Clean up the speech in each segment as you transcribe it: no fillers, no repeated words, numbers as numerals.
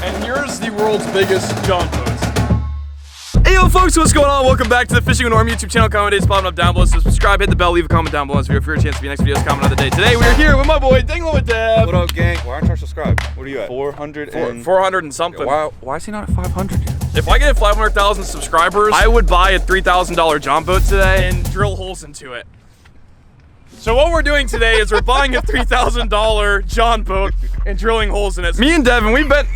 And here's the world's biggest John boats. Hey yo folks, what's going on? Welcome back to the Fishing with Norm YouTube channel. Comment days popping up down below. So subscribe, hit the bell, leave a comment down below if you're a chance to be next video's comment of the day. Today we are here with my boy Dingle with Dab. What up, gang? Why aren't you subscribed? What are you at? 400 and something. Why is he not at 500 yet? If I get 500,000 subscribers, I would buy a $3,000 John boat today and drill holes into it. So what we're doing today is we're buying a $3,000 John boat and drilling holes in it. Me and Devin, we've been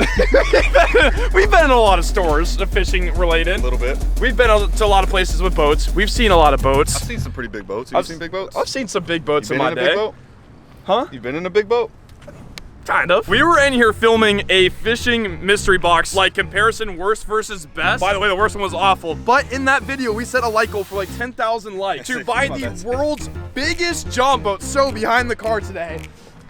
in a lot of stores, fishing related. A little bit. We've been to a lot of places with boats. We've seen a lot of boats. I've seen some pretty big boats. You've seen big boats? I've seen some big boats in my day. Been in a big boat? Huh? You've been in a big boat? Kind of. We were in here filming a fishing mystery box, like comparison worst versus best. By the way, the worst one was awful. But in that video, we set a like goal for like 10,000 likes to buy the world's biggest John boat. So behind the car today,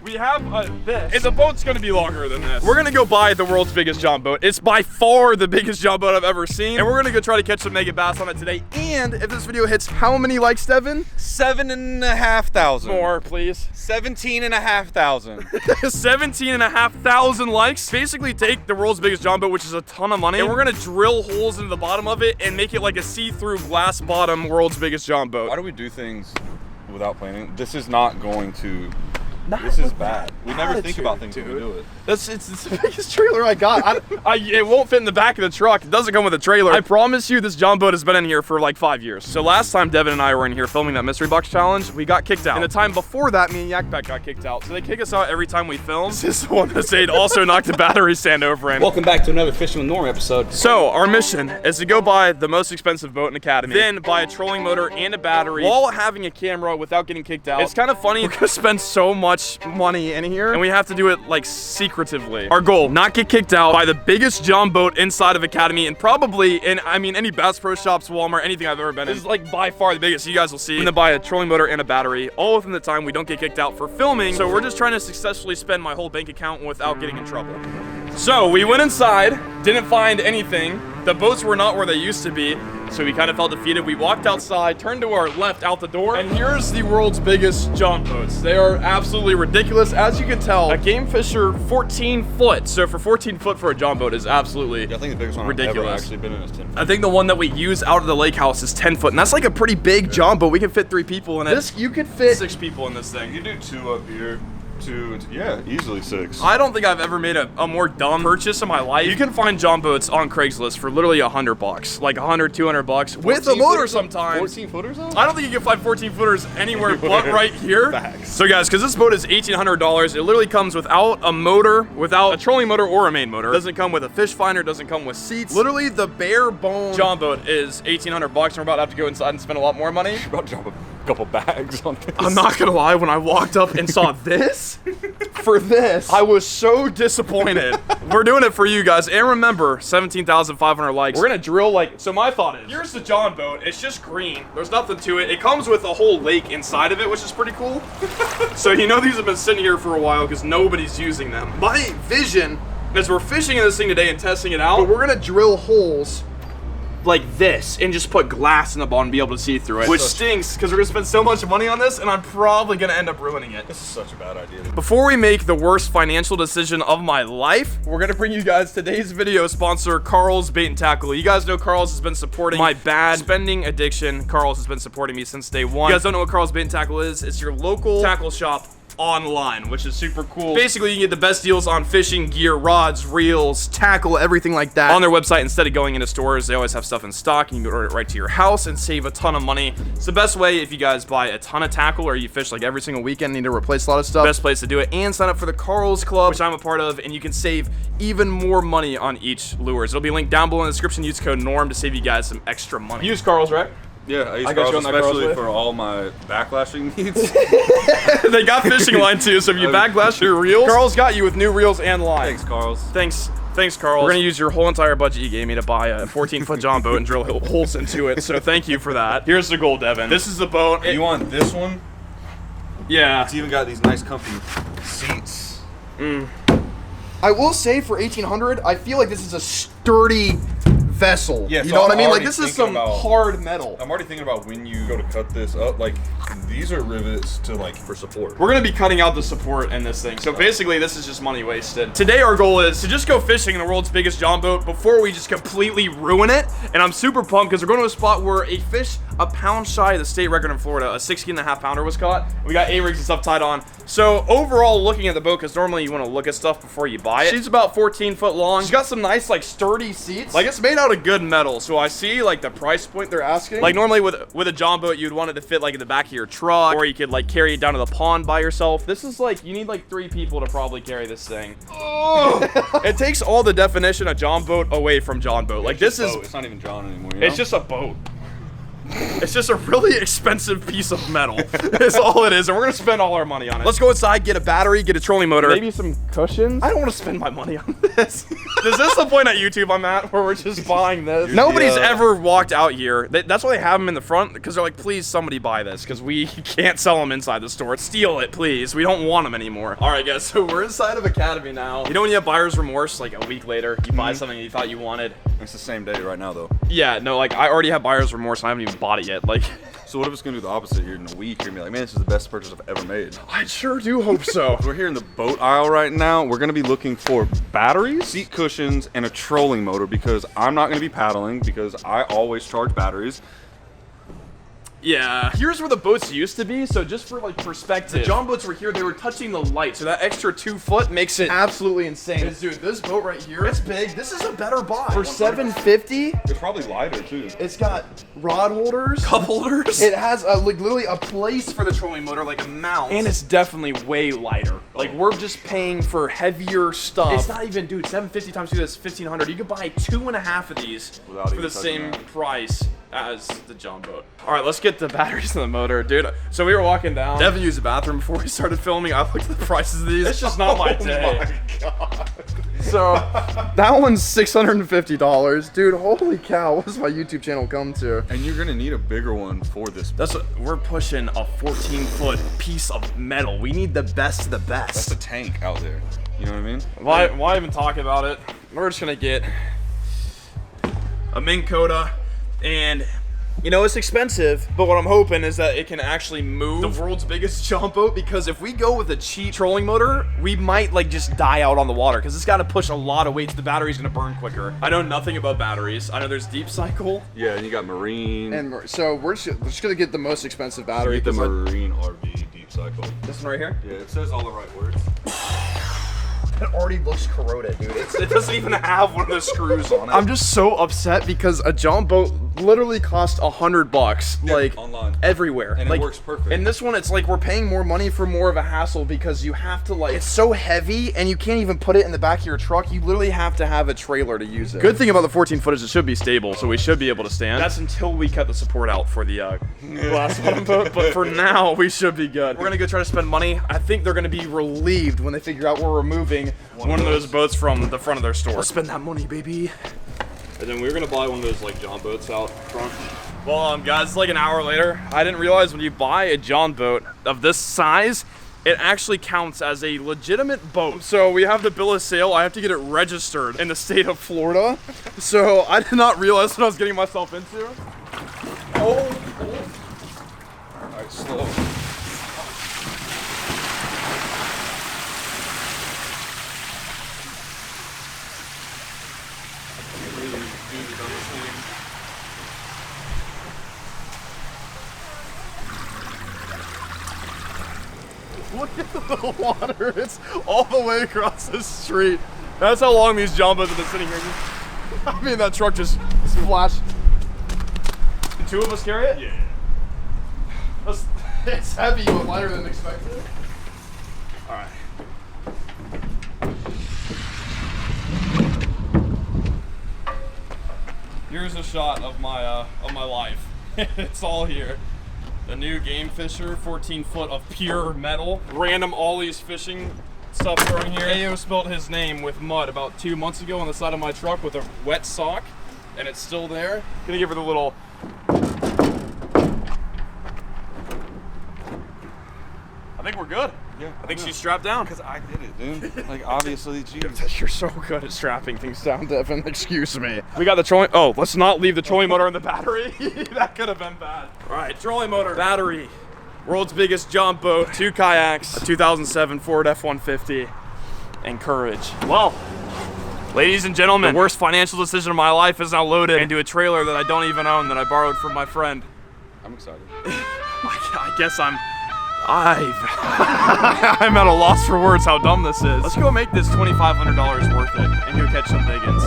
we have this. And the boat's gonna be longer than this. We're gonna go buy the world's biggest John boat. It's by far the biggest John boat I've ever seen. And we're gonna go try to catch some mega bass on it today. And if this video hits how many likes, Devin? 7,500. More, please. 17,500. 17,500 likes. Basically take the world's biggest John boat, which is a ton of money, and we're gonna drill holes into the bottom of it and make it like a see-through glass bottom world's biggest John boat. Why do we do things without planning? This is not going to... This is bad. We never think about things when we do it. It's the biggest trailer I got. It won't fit in the back of the truck. It doesn't come with a trailer. I promise you this John boat has been in here for like 5 years. So last time Devin and I were in here filming that mystery box challenge, we got kicked out. And the time before that, me and Yak Pack got kicked out. So they kick us out every time we film. This is the one that Zayd also knocked the battery stand over in. Welcome back to another Fishing with Norm episode. So our mission is to go buy the most expensive boat in Academy, then buy a trolling motor and a battery while having a camera without getting kicked out. It's kind of funny. We're gonna spend so much money in here, and we have to do it like secretively. Our goal, not get kicked out, buy the biggest John boat inside of Academy, and probably in, I mean, any Bass Pro Shops, Walmart, anything I've ever been in. This is like by far the biggest. You guys will see. I'm gonna buy a trolling motor and a battery, all within the time we don't get kicked out for filming. So we're just trying to successfully spend my whole bank account without getting in trouble. So we went inside, didn't find anything. The boats were not where they used to be, so we kind of felt defeated. We walked outside, turned to our left out the door, and here's the world's biggest John boats. They are absolutely ridiculous. As you can tell, a Game Fisher 14 foot. So for 14 foot for a John boat is absolutely I think the biggest one ridiculous. I've ever actually been in is 10 foot. I think the one that we use out of the lake house is 10 foot, and that's like a pretty big John boat. We can fit 3 people in it. This, you could fit 6 people in this thing. You do 2 up here. 2, yeah, easily 6. I don't think I've ever made a more dumb purchase in my life. You can find John boats on Craigslist for literally $100, like 100, 200 bucks with a motor sometimes. 14 footers though? I don't think you can find 14 footers anywhere but right here. Facts. So guys, because this boat is $1,800, it literally comes without a motor, without a trolling motor or a main motor. It doesn't come with a fish finder, doesn't come with seats. Literally the bare bone John boat is $1,800, and we're about to have to go inside and spend a lot more money. You're about to drop a couple bags on this. I'm not gonna lie, when I walked up and saw this, for this, I was so disappointed. We're doing it for you guys, and remember, 17,500 likes. We're gonna drill like, so my thought is, here's the John boat, it's just green, there's nothing to it. It comes with a whole lake inside of it, which is pretty cool. So you know these have been sitting here for a while because nobody's using them. My vision is we're fishing in this thing today and testing it out, but we're gonna drill holes like this and just put glass in the bottom and be able to see through it, which stinks because we're gonna spend so much money on this and I'm probably gonna end up ruining it. This is such a bad idea. Before we make the worst financial decision of my life, we're gonna bring you guys today's video sponsor, Carl's Bait and Tackle. You guys know Carl's has been supporting my bad spending addiction. Carl's has been supporting me since day one. You guys don't know what Carl's Bait and Tackle is? It's your local tackle shop online, which is super cool. Basically, you can get the best deals on fishing gear, rods, reels, tackle, everything like that on their website. Instead of going into stores, they always have stuff in stock. You can order it right to your house and save a ton of money. It's the best way if you guys buy a ton of tackle or you fish like every single weekend, need to replace a lot of stuff. Best place to do it. And sign up for the Carl's Club, which I'm a part of, and you can save even more money on each lures. It'll be linked down below in the description. Use code NORM to save you guys some extra money. Use Carl's, right? Yeah, I use Carl's especially for all my backlashing needs. They got fishing line too, so if you backlash your reels, Carl's got you with new reels and line. Thanks, Carl's. Thanks, Carl. We're gonna use your whole entire budget you gave me to buy a 14-foot John boat and drill holes into it, so thank you for that. Here's the goal, Devin. This is the boat. You want this one? Yeah. It's even got these nice comfy seats. I will say for 1,800, I feel like this is a sturdy, vessel. Yeah, you so know what I I'm mean? Like already this is thinking some about- hard metal. I'm already thinking about when you go to cut this up, like these are rivets to like for support. We're gonna be cutting out the support in this thing. So basically this is just money wasted. Today our goal is to just go fishing in the world's biggest John boat before we just completely ruin it. And I'm super pumped because we're going to a spot where a fish a pound shy of the state record in Florida, a 16.5 pounder was caught. We got A-rigs and stuff tied on. So overall, looking at the boat, because normally you want to look at stuff before you buy it. She's about 14 foot long. She's got some nice, like, sturdy seats. Like, it's made out of good metal. So I see, like, the price point they're asking. Like, normally with a John boat, you'd want it to fit, like, in the back of your truck, or you could, like, carry it down to the pond by yourself. This is, like, you need, like, 3 people to probably carry this thing. Oh! It takes all the definition of John boat away from John boat. Like, this is... It's not even John anymore, you know? It's just a boat. It's just a really expensive piece of metal. That's all it is, and we're gonna spend all our money on it. Let's go inside, get a battery, get a trolling motor. Maybe some cushions? I don't want to spend my money on this. Is this the point at YouTube I'm at where we're just buying this? Nobody's ever walked out here. That's why they have them in the front, because they're like, please, somebody buy this, because we can't sell them inside the store. Steal it, please. We don't want them anymore. All right, guys, so we're inside of Academy now. You know when you have buyer's remorse, like a week later, you buy something you thought you wanted? It's the same day right now, though. Yeah, no, like, I already have buyer's remorse, and I haven't even bought it yet. Like... So what if it's gonna do the opposite here in a week? You're gonna be like, man, this is the best purchase I've ever made. I sure do hope so. We're here in the boat aisle right now. We're gonna be looking for batteries, seat cushions, and a trolling motor because I'm not gonna be paddling because I always charge batteries. Yeah. Here's where the boats used to be, so just for like perspective, the John boats were here, they were touching the light, so that extra 2 foot makes it absolutely insane. Dude, this boat right here, it's big. This is a better buy. For $750, It's probably lighter too. it's got rod holders, cup holders. It has like literally a place for the trolling motor, like a mount. And it's definitely way lighter. Like we're just paying for heavier stuff. It's not even, dude, $750 times 2, that's $1,500. You could buy 2.5 of these Without for even the touching same that. price as the John boat. All right, let's get the batteries in the motor, dude. So we were walking down. Devin used the bathroom before we started filming. I looked at the prices of these. It's just not my day. Oh my god. So that one's $650, dude. Holy cow! What does my YouTube channel come to? And you're gonna need a bigger one for this. We're pushing a 14-foot piece of metal. We need the best of the That's best. a tank out there. You know what I mean? Why even talk about it? We're just gonna get a Minn Kota, and you know it's expensive, but what I'm hoping is that it can actually move the world's biggest John boat, because if we go with a cheap trolling motor, we might like just die out on the water because it's got to push a lot of weights. The battery's gonna burn quicker. I know nothing about batteries. I know there's deep cycle. Yeah, and you got marine. And so we're just gonna get the most expensive battery. Get the 'cause I- marine RV deep cycle. This one right here. Yeah, it says all the right words. It already looks corroded, dude. It doesn't even have one of the screws on it. I'm just so upset because a John boat literally cost $100, Yeah, like online. everywhere, And it like, works perfect. And this one, it's like we're paying more money for more of a hassle because you have to like. It's so heavy, and you can't even put it in the back of your truck. You literally have to have a trailer to use it. Good thing about the 14 foot is it should be stable, so we should be able to stand. That's until we cut the support out for the glass bottom boat, but for now, we should be good. We're gonna go try to spend money. I think they're gonna be relieved when they figure out we're removing one of those boats from the front of their store. Let's spend that money, baby. And then we were gonna buy one of those like John boats out front. Well, guys, it's like an hour later. I didn't realize when you buy a John boat of this size, it actually counts as a legitimate boat. So we have the bill of sale. I have to get it registered in the state of Florida. So I did not realize what I was getting myself into. Oh. All right, slow. Look at the water. It's all the way across the street. That's how long these John boats have been sitting here. I mean, that truck just splashed. Can 2 of us carry it? Yeah. It's heavy, but lighter than expected. All right. Here's a shot of my life. It's all here. The new Game Fisher, 14 foot of pure metal. Random Ollie's fishing stuff thrown here. Ayo spelled his name with mud about 2 months ago on the side of my truck with a wet sock, and it's still there. Gonna give her the little. I think we're good. Yeah. I think she's strapped down. Because I did it, dude. Like, obviously, jeez. You're so good at strapping things down, Devin. Excuse me. We got the trolling. Oh, let's not leave the trolling motor in the battery. That could have been bad. All right, trolling motor, battery, world's biggest jump boat, 2 kayaks, 2007 Ford F-150, and courage. Well, ladies and gentlemen, the worst financial decision of my life is now loaded into a trailer that I don't even own that I borrowed from my friend. I'm excited. I guess I'm at a loss for words how dumb this is. Let's go make this $2,500 worth it and go catch some biggins.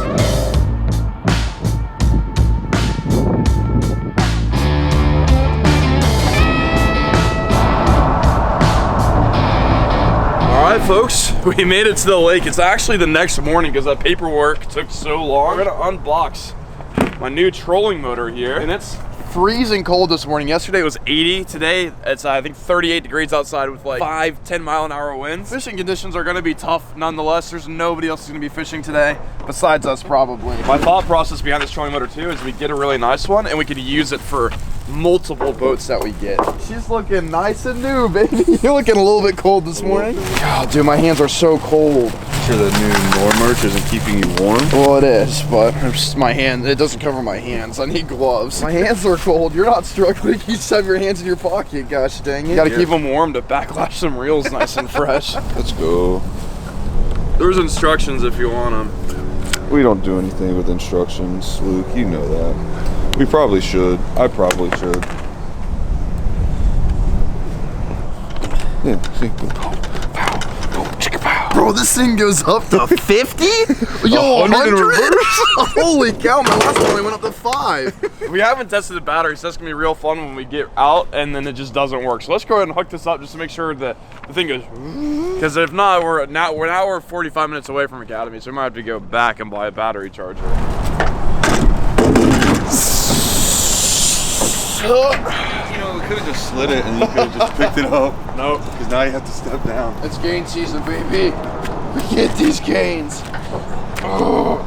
All right, folks, we made it to the lake. It's actually the next morning because that paperwork took so long. We're gonna unbox my new trolling motor here, and it's freezing cold this morning. Yesterday it was 80. Today it's I think 38 degrees outside with like 5-10 mile an hour winds. Fishing conditions are gonna be tough nonetheless. There's nobody else who's gonna be fishing today besides us probably. My thought process behind this trolling motor too is we get a really nice one and we could use it for multiple boats that we get. She's looking nice and new, baby. You're looking a little bit cold this morning. God, dude, my hands are so cold. Sure the new Norm merch isn't keeping you warm? Well, it is, but my hand, it doesn't cover my hands. I need gloves. My hands are cold. You're not struggling. You just have your hands in your pocket. Gosh dang it. You gotta keep them warm to backlash some reels nice and fresh. Let's go. There's instructions if you want them. We don't do anything with instructions, Luke. You know that. We probably should. I probably should. Yeah, see? Bro, this thing goes up to 50? Yo, 100? Holy cow, my last one only went up to 5. We haven't tested the battery, so that's gonna be real fun when we get out and then it just doesn't work. So let's go ahead and hook this up just to make sure that the thing goes. Because if not, we're 45 minutes away from Academy, so we might have to go back and buy a battery charger. You know, we could have just slid it and you could have just picked it up. Nope. Because now you have to step down. It's gain season, baby. We get these gains. Oh.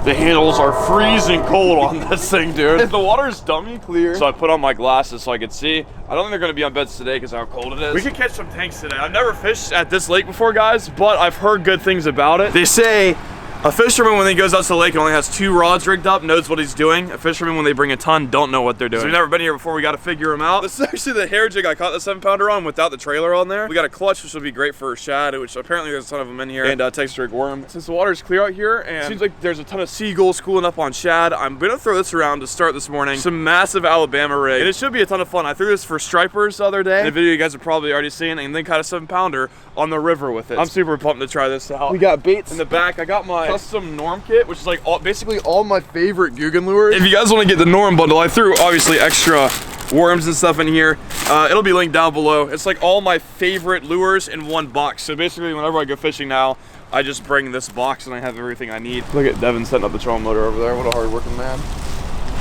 The handles are freezing cold on this thing, dude. The water's dummy clear. So I put on my glasses so I could see. I don't think they're gonna be on beds today because of how cold it is. We could catch some tanks today. I've never fished at this lake before, guys, but I've heard good things about it. They say a fisherman, when he goes out to the lake and only has 2 rods rigged up, knows what he's doing. A fisherman, when they bring a ton, don't know what they're doing. So we've never been here before, we gotta figure them out. This is actually the hair jig I caught the 7-pounder on without the trailer on there. We got a clutch, which will be great for shad, which apparently there's a ton of them in here, and texture rig worm. Since the water's clear out here, and it seems like there's a ton of seagulls cooling up on shad, I'm gonna throw this around to start this morning. Some massive Alabama rig, and it should be a ton of fun. I threw this for stripers the other day, in a video you guys have probably already seen, and then caught a 7-pounder on the river with it. I'm super pumped to try this out. We got baits in the back. I got my custom Norm kit, which is like basically all my favorite Guggen lures. If you guys want to get the Norm bundle, I threw obviously extra worms and stuff in here. It'll be linked down below. It's like all my favorite lures in one box. So basically, whenever I go fishing now, I just bring this box and I have everything I need. Look at Devin setting up the trolling motor over there. What a hard-working man.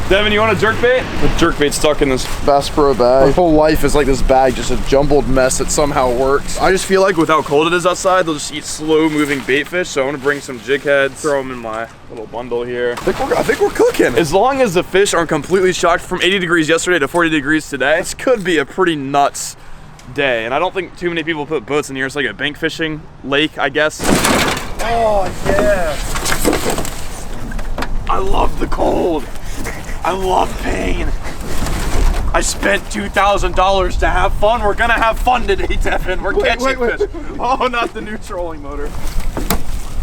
Devin, you want a jerkbait? The jerkbait's stuck in this Bass Pro bag. My whole life is like this bag, just a jumbled mess that somehow works. I just feel like with how cold it is outside, they'll just eat slow-moving bait fish. So I'm gonna bring some jig heads, throw them in my little bundle here. I think we're cooking. As long as the fish aren't completely shocked from 80 degrees yesterday to 40 degrees today, this could be a pretty nuts day. And I don't think too many people put boats in here. It's like a bank fishing lake, I guess. Oh, yeah. I love the cold. I love pain. I spent $2,000 to have fun. We're gonna have fun today, Devin. We're catching fish. Oh, not the new trolling motor.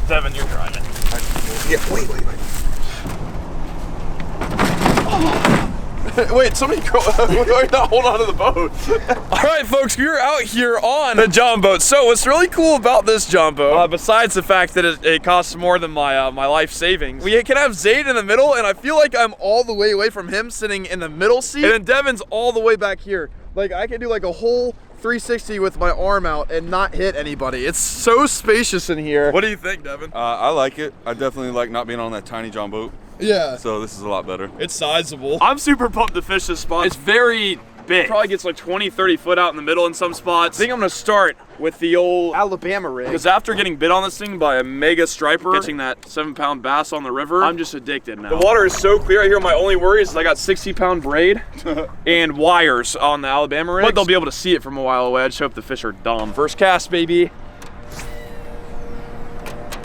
Devin, you're driving. Yeah, wait. Oh. Wait, somebody go, hold on to the boat. All right, folks, we're out here on the John boat. So what's really cool about this John boat, besides the fact that it costs more than my my life savings, we can have Zayd in the middle, and I feel like I'm all the way away from him sitting in the middle seat, and then Devin's all the way back here. Like I can do like a whole 360 with my arm out and not hit anybody. It's so spacious in here. What do you think, Devin? I like it. I definitely like not being on that tiny John boat. Yeah. So this is a lot better. It's sizable. I'm super pumped to fish this spot. It's very big. Probably gets like 20, 30 foot out in the middle in some spots. I think I'm gonna start with the old Alabama rig. because after getting bit on this thing by a mega striper, catching that 7-pound bass on the river, I'm just addicted now. The water is so clear out here. My only worry is I got 60-pound braid and wires on the Alabama rig, but they'll be able to see it from a while away. I just hope the fish are dumb. First cast, baby.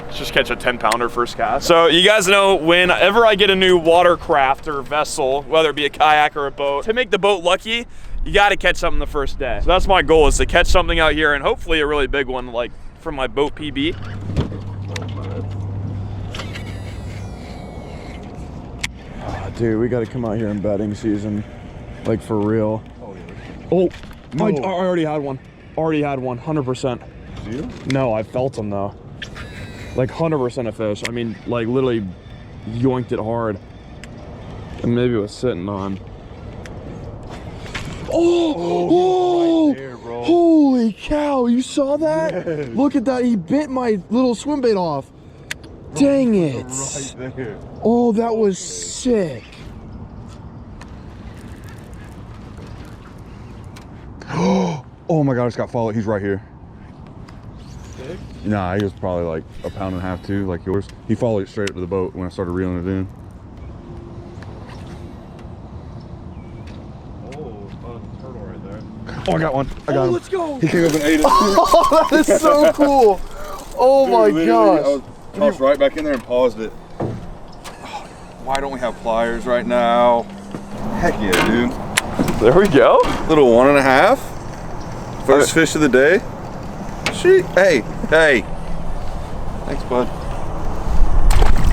Let's just catch a 10-pounder first cast. So you guys know whenever I get a new watercraft or vessel, whether it be a kayak or a boat, to make the boat lucky, you got to catch something the first day. So that's my goal, is to catch something out here, and hopefully a really big one, like from my boat PB. Oh, dude, we got to come out here in bedding season, like for real. Oh, no. I already had one. Already had one, 100%. Do you? No, I felt them though. Like 100% a fish. I mean, like literally yoinked it hard. And maybe it was sitting on. Oh, right there, bro. Holy cow, you saw that? Yes. Look at that, he bit my little swim bait off. Dang it. Right there. Oh, that was sick. Oh my God, I just got followed. He's right here. Big? Nah, he was probably like 1.5 pounds too, like yours. He followed it straight up to the boat when I started reeling it in. Oh, I got one. I got him. Let's go. He came up and ate it. Oh, that is so cool. Oh my gosh. I was right back in there and paused it. Why don't we have pliers right now? Heck yeah, dude. There we go. Little 1.5. First fish of the day. Hey. Thanks, bud.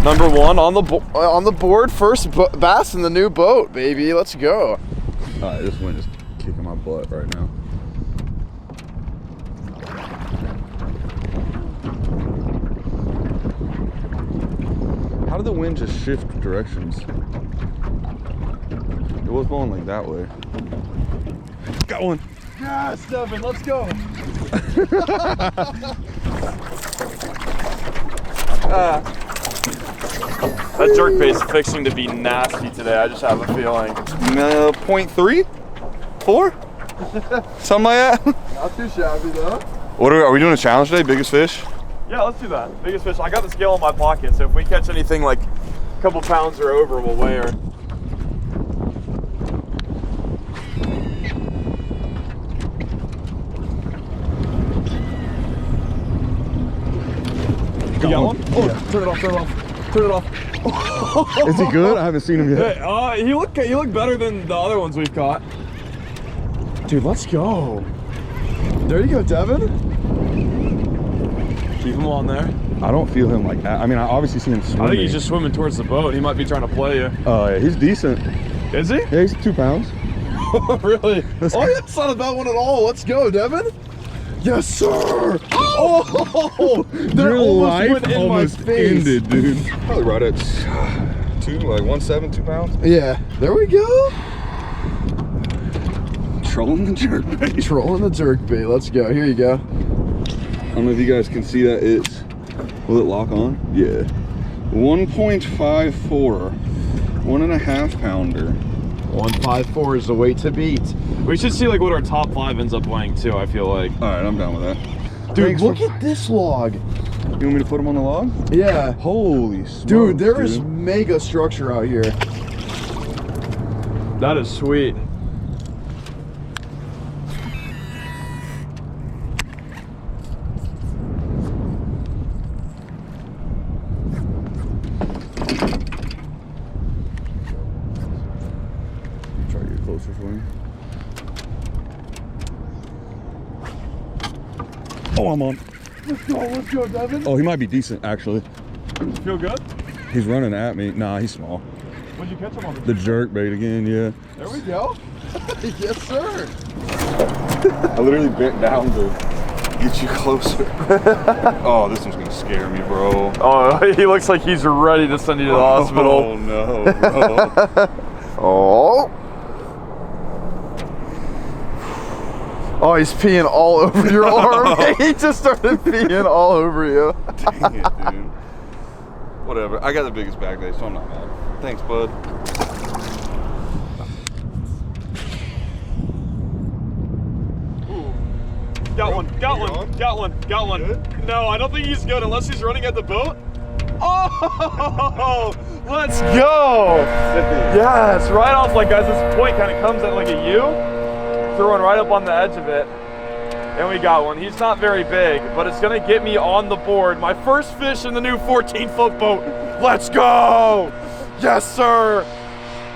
Number one on the board. First bass in the new boat, baby. Let's go. All right, this wind is kicking my butt right now. How did the wind just shift directions? It was blowing like that way. Got one. Yes, Devin, let's go. That jerkbait's fixing to be nasty today. I just have a feeling. 0.3? 4? Something like that? Not too shabby though. What are we doing a challenge today? Biggest fish? Yeah, let's do that. Biggest fish. I got the scale in my pocket, so if we catch anything like a couple pounds or over, we'll weigh her. You got one? Oh, yeah. Turn it off. Is he good? I haven't seen him yet. Hey, he looked better than the other ones we've caught. Dude, let's go. There you go, Devin. Keep him on there. I don't feel him like that. I mean, I obviously see him swimming. I think he's just swimming towards the boat. He might be trying to play you. Oh, yeah, he's decent. Is he? Yeah, he's 2 pounds. Really? Oh, that's not a bad one at all. Let's go, Devin. Yes, sir. Oh, that almost went in my face. Ended, dude. Probably right at 1.7, 2 pounds. Yeah, there we go. Trolling the jerkbait. Trolling the jerkbait. Let's go. Here you go. I don't know if you guys can see that. Will it lock on? Yeah. 1.54. 1.5 pounder. 154 is the way to beat. We should see like what our top 5 ends up weighing too, I feel like. All right, I'm down with that. Dude, look at this log. You want me to put him on the log? Yeah. Holy smokes, Dude, there is mega structure out here. That is sweet. Try to get closer for you. Oh, I'm on. Let's go, Devin. Oh, he might be decent, actually. Feel good? He's running at me. Nah, he's small. What'd you catch him on? The jerk bait again, yeah. There we go. Yes, sir. I literally bent down to get you closer. Oh, this one's gonna scare me, bro. Oh, he looks like he's ready to send you to the hospital. Oh no, bro. Oh. Oh, he's peeing all over your arm. He just started peeing all over you. Dang it, dude. Whatever. I got the biggest bag today, so I'm not mad. Thanks, bud. Got one. No, I don't think he's good unless he's running at the boat. Oh, let's go. Yes, right off, like, guys, this point kind of comes at like a U. Throwing right up on the edge of it. And we got one. He's not very big, but it's gonna get me on the board. My first fish in the new 14-foot boat. Let's go. Yes, sir.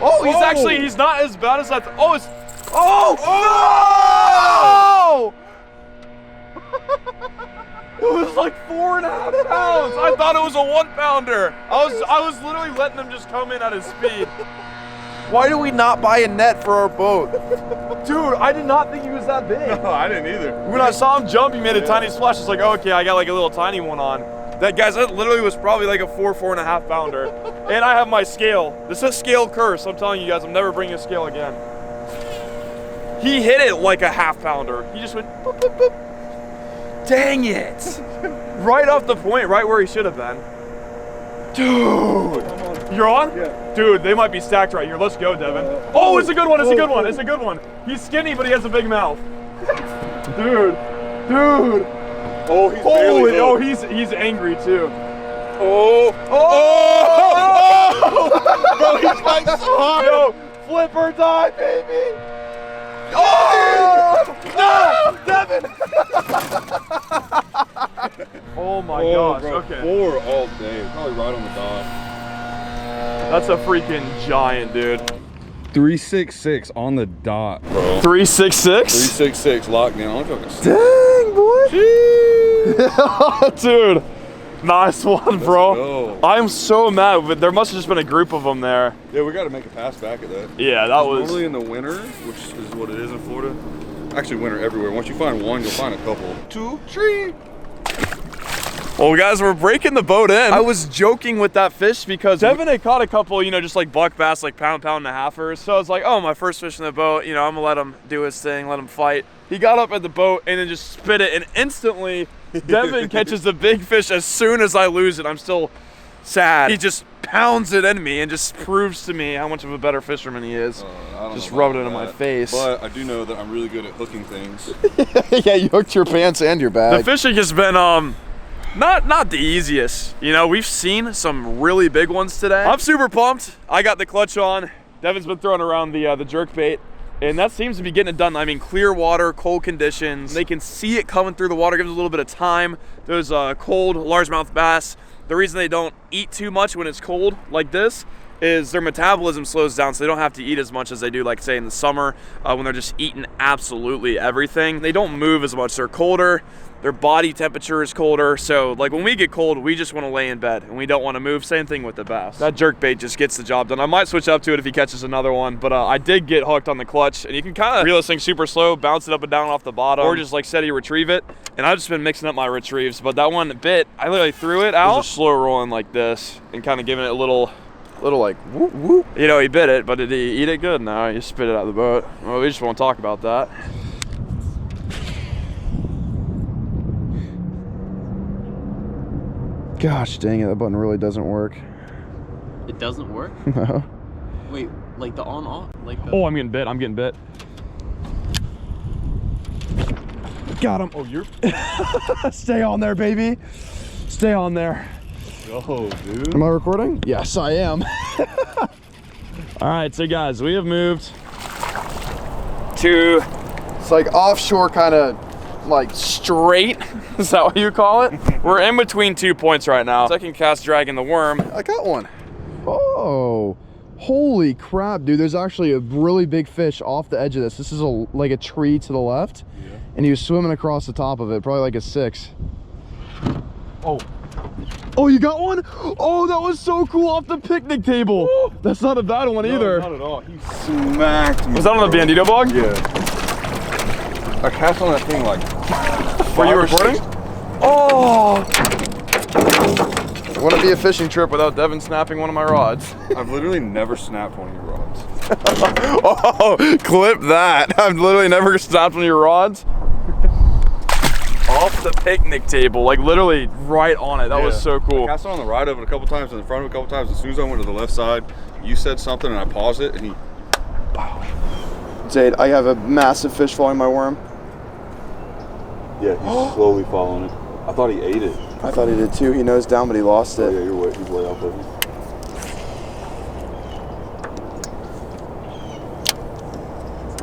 Oh, he's not as bad as I thought. Oh, it's, oh, It was like 4.5 pounds. I thought it was a 1 pounder. I was literally letting him just come in at his speed. Why do we not buy a net for our boat? Dude, I did not think he was that big. No, I didn't either. When I saw him jump, he made a tiny splash. It's like, okay, I got like a little tiny one on. That, guys, that literally was probably like a 4.5 pounder. And I have my scale. This is scale curse. I'm telling you guys, I'm never bringing a scale again. He hit it like a 1/2 pounder. He just went boop, boop, boop. Dang it. Right off the point, right where he should have been. Dude. You're on? Yeah. Dude, they might be stacked right here. Let's go, Devin. Oh, it's a good one. It's a good one. It's a good one. He's skinny, but he has a big mouth. Dude. Oh, he's barely Oh, hooked. he's angry too. Oh! Bro, he's fighting so hard! Yo, flip or die, baby! Oh! No! Devin! Oh my gosh, bro, okay. 4 all day. Probably right on the dot. That's a freaking giant, dude. 366 on the dot, bro. 366? 366 lockdown. Look at this. Dang, boy. Dude, nice one, bro. go. I'm so mad, but there must have just been a group of them there. Yeah, we got to make a pass back at that. Yeah, that was... Normally in the winter, which is what it is in Florida. Actually, winter everywhere. Once you find one, you'll find a couple. 2, 3. Well, guys, we're breaking the boat in. I was joking with that fish because Devin had caught a couple, you know, just like buck bass, like pound and a halfers. So I was like, oh, my first fish in the boat, you know, I'm gonna let him do his thing, let him fight. He got up at the boat and then just spit it, and instantly Devin catches the big fish as soon as I lose it. I'm still sad. He just pounds it in me and just proves to me how much of a better fisherman he is. Just rubbed it in my face. But I do know that I'm really good at hooking things. Yeah, you hooked your pants and your bag. The fishing has been not the easiest. You know, we've seen some really big ones today. I'm super pumped. I got the clutch on. Devin's been throwing around the jerk bait, and that seems to be getting it done. I mean, clear water, cold conditions. They can see it coming through the water, gives it a little bit of time. Those cold largemouth bass, the reason they don't eat too much when it's cold like this is their metabolism slows down, so they don't have to eat as much as they do, like say in the summer, when they're just eating absolutely everything. They don't move as much. They're colder. Their body temperature is colder. So like when we get cold, we just want to lay in bed and we don't want to move. Same thing with the bass. That jerk bait just gets the job done. I might switch up to it if he catches another one, but I did get hooked on the clutch, and you can kind of reel this thing super slow, bounce it up and down off the bottom, or just like steady retrieve it. And I've just been mixing up my retrieves, but that one bit, I literally threw it out, just slow rolling like this and kind of giving it a little like whoop whoop. You know, he bit it, but did he eat it good? No, he spit it out of the boat. Well, we just won't talk about that. Gosh dang it, that button really doesn't work. It doesn't work? No. Wait, like the on-off? Like the... Oh, I'm getting bit. Got him. Oh, you're... Stay on there, baby. Stay on there. Go, dude. Am I recording? Yes, I am. All right, so guys, we have moved to... It's like offshore, kind of like straight. Is that what you call it? We're in between 2 points right now. Second cast dragging the worm. I got one. Oh, holy crap, dude. There's actually a really big fish off the edge of this. This is like a tree to the left. Yeah. And he was swimming across the top of it, probably like a 6. Oh, you got one? Oh, that was so cool, off the picnic table. Ooh. That's not a bad one either. Not at all. He smacked me. Was that on the Bandito bug? Yeah. I cast on that thing like... Were you recording? Oh! It wouldn't be a fishing trip without Devin snapping one of my rods. I've literally never snapped one of your rods. Oh, clip that. I've literally never snapped one of your rods. Off the picnic table, like literally right on it. That was so cool. I cast on the right of it a couple times, in the front of it a couple times. As soon as I went to the left side, you said something and I paused it and he... Jade, I have a massive fish following my worm. Yeah, he's slowly following it. I thought he ate it. I thought he did too. He nosed down, but he lost it. Oh, yeah, he's way off of him.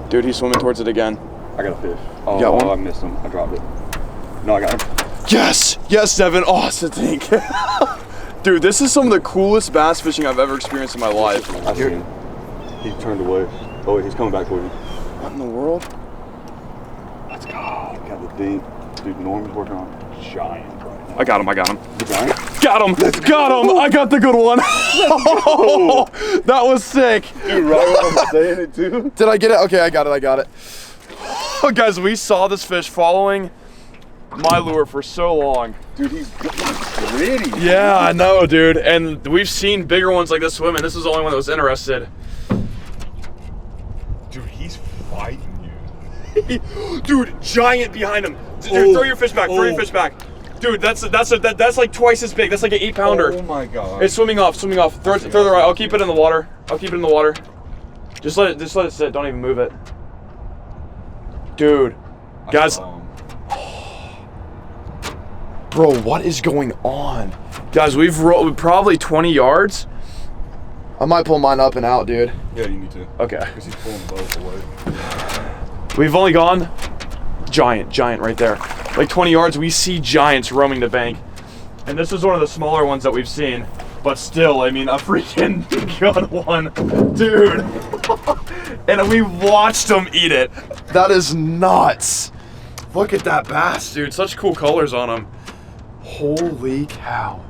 Dude, he's swimming towards it again. I got a fish. Oh, You got one? I missed him. I dropped it. No, I got him. Yes! Yes, Devin. Oh, it's a dink. Dude, this is some of the coolest bass fishing I've ever experienced in my life. I see him. He turned away. Oh, wait, he's coming back toward you. What in the world? Let's go. Got the dink. Dude, Norm's working on a giant right now. I got him. The giant? Got him! Got him! I got the good one. Oh, that was sick. Dude, right when I'm saying it too. Did I get it? Okay, I got it. Oh, guys, we saw this fish following my lure for so long. Dude, he's pretty. Yeah, I know, dude. And we've seen bigger ones like this swimming. This was the only one that was interested. Dude, he's fighting you. Dude, giant behind him. Dude, throw your fish back. Throw your fish back. Dude, that's like twice as big. That's like an 8-pounder. Oh my god. It's swimming off. Throw it the right. I'll keep it in the water. Just let it sit. Don't even move it. Dude, guys. Bro, what is going on? Guys, we've rolled probably 20 yards. I might pull mine up and out, dude. Yeah, you need to. Okay. Because he's pulling the boat away. We've only gone giant right there. Like 20 yards, we see giants roaming the bank. And this is one of the smaller ones that we've seen. But still, I mean, a freaking good one. Dude. And we watched them eat it. That is nuts. Look at that bass, dude. Such cool colors on him. Holy cow.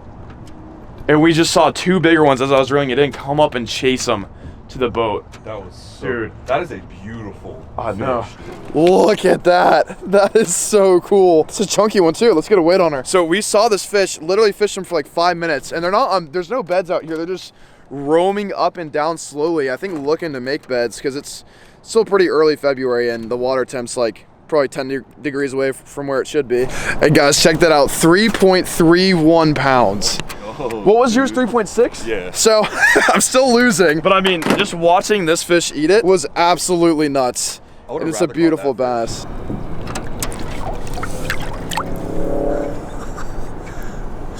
And we just saw 2 bigger ones as I was reeling it in come up and chase them to the boat. That was so, dude. That is a beautiful I know. fish. Look at that. That is so cool. It's a chunky one too. Let's get a weight on her. So we saw this fish, literally fished him for like 5 minutes, and they're not, there's no beds out here. They're just roaming up and down slowly. I think looking to make beds because it's still pretty early February and the water temp's like probably 10 degrees away from where it should be. Hey guys, check that out. 3.31 pounds. Oh, What was yours, 3.6? Yeah. So I'm still losing, But I mean, just watching this fish eat it. was absolutely nuts. I would've And it's a rather caught beautiful that bass.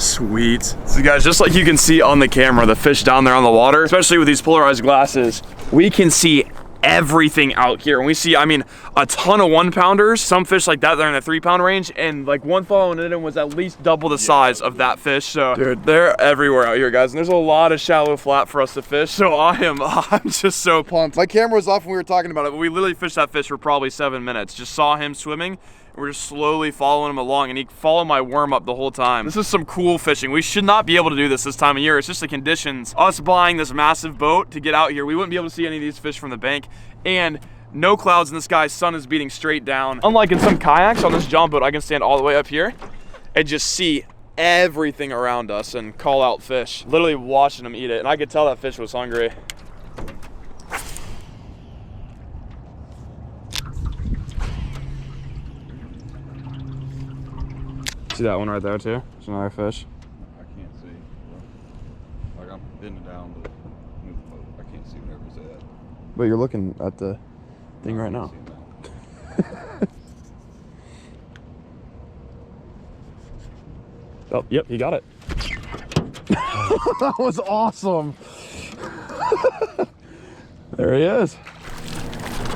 Sweet. So guys, just like you can see on the camera, the fish down there on the water, especially with these polarized glasses, we can see everything out here. And we see, I mean, a ton of 1-pounders, some fish like that, they're in the 3-pound range, and like one following it in was at least double the size of that fish. So dude, they're everywhere out here, guys. And there's a lot of shallow flat for us to fish. So I'm just so pumped. My camera was off when we were talking about it, but we literally fished that fish for probably 7 minutes. Just saw him swimming. We're just slowly following him along, and he followed my worm up the whole time. This is some cool fishing. We should not be able to do this time of year. It's just the conditions. Us buying this massive boat to get out here, we wouldn't be able to see any of these fish from the bank, and no clouds in the sky, sun is beating straight down. Unlike in some kayaks on this John boat, I can stand all the way up here and just see everything around us and call out fish. Literally watching them eat it, and I could tell that fish was hungry. See that one right there too? There's another fish. I can't see. Like I'm bending down to move the boat. I can't see whatever it's at. But you're looking at the thing right now. Oh, yep, he got it. That was awesome. There he is.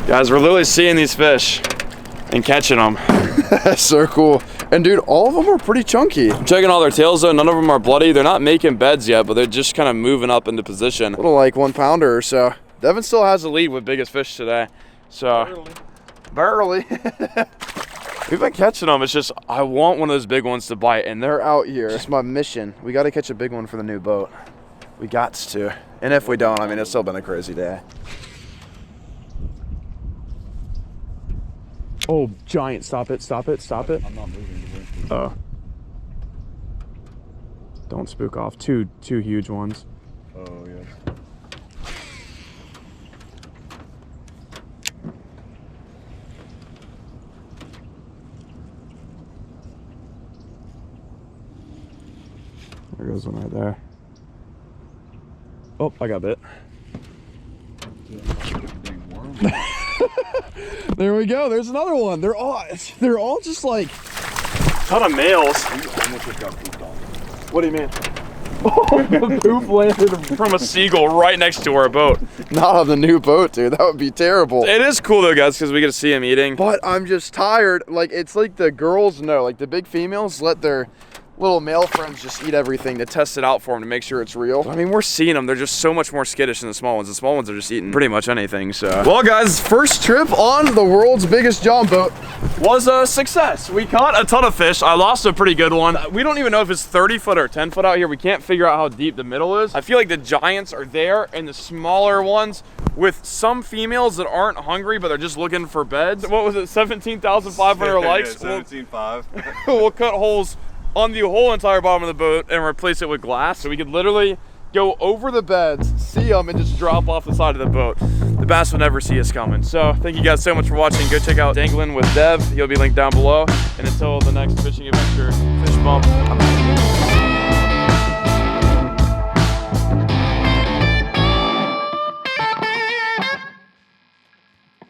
Guys, we're literally seeing these fish and catching them. That's so cool. And dude, all of them are pretty chunky. I'm checking all their tails though, none of them are bloody. They're not making beds yet, but they're just kind of moving up into position. Little like 1-pounder or so. Devin still has the lead with biggest fish today. So, barely. We've been catching them. It's just, I want one of those big ones to bite, and they're out here. It's my mission. We got to catch a big one for the new boat. We got to. And if we don't, I mean, it's still been a crazy day. Oh, giant. Stop it, stop it, stop it. I'm not moving. Oh. Don't spook off. Two huge ones. Oh, yes. There goes one right there. Oh, I got bit. There we go. There's another one. They're all just like ton of males. What do you mean? The poop landed from a seagull right next to our boat. Not on the new boat, dude. That would be terrible. It is cool though, guys, because we get to see him eating. But I'm just tired. Like, it's like the girls know, like the big females let their little male friends just eat everything to test it out for them to make sure it's real. I mean, we're seeing them. They're just so much more skittish than the small ones. The small ones are just eating pretty much anything, so. Well, guys, first trip on the world's biggest John boat was a success. We caught a ton of fish. I lost a pretty good one. We don't even know if it's 30 foot or 10 foot out here. We can't figure out how deep the middle is. I feel like the giants are there and the smaller ones with some females that aren't hungry, but they're just looking for beds. What was it, 17,500 likes? Yeah, 17.5. We'll cut holes on the whole entire bottom of the boat and replace it with glass. So we could literally go over the beds, see them, and just drop off the side of the boat. The bass will never see us coming. So thank you guys so much for watching. Go check out Dangling with Dev. He'll be linked down below. And until the next fishing adventure, fish bump.